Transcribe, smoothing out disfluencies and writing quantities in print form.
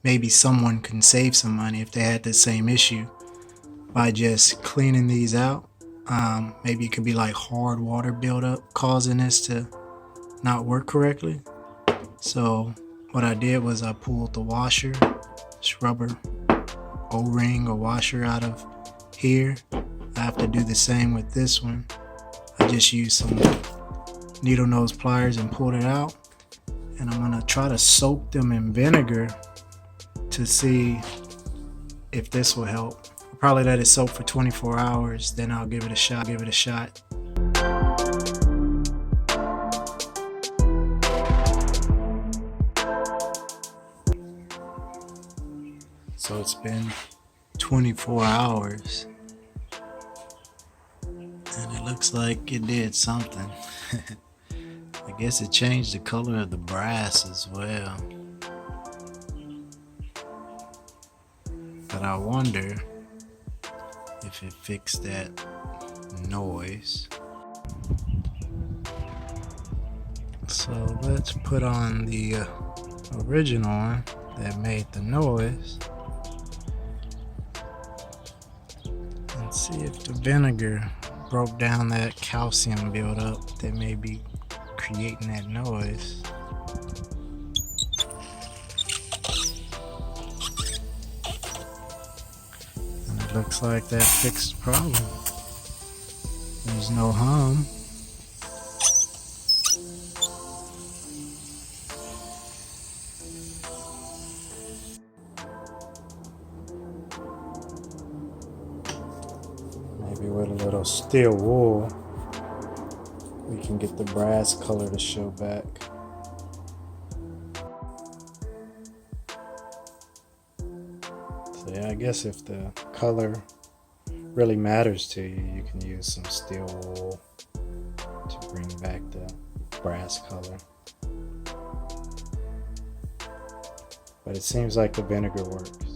maybe someone can save some money if they had the same issue by just cleaning these out. Maybe it could be like hard water buildup causing this to not work correctly. So what I did was I pulled the washer, this rubber O-ring or washer out of here. I have to do the same with this one. I just used some needle nose pliers and pulled it out. And I'm gonna try to soak them in vinegar to see if this will help. I'll probably let it soak for 24 hours, then I'll give it a shot. So it's been 24 hours and it looks like it did something. I guess it changed the color of the brass as well. But I wonder if it fixed that noise. So let's put on the original one that made the noise and see if the vinegar broke down that calcium buildup that may be creating that noise. And it looks like that fixed the problem. There's no hum. Maybe with a little steel wool we can get the brass color to show back. So yeah, I guess if the color really matters to you, you can use some steel wool to bring back the brass color. But it seems like the vinegar works.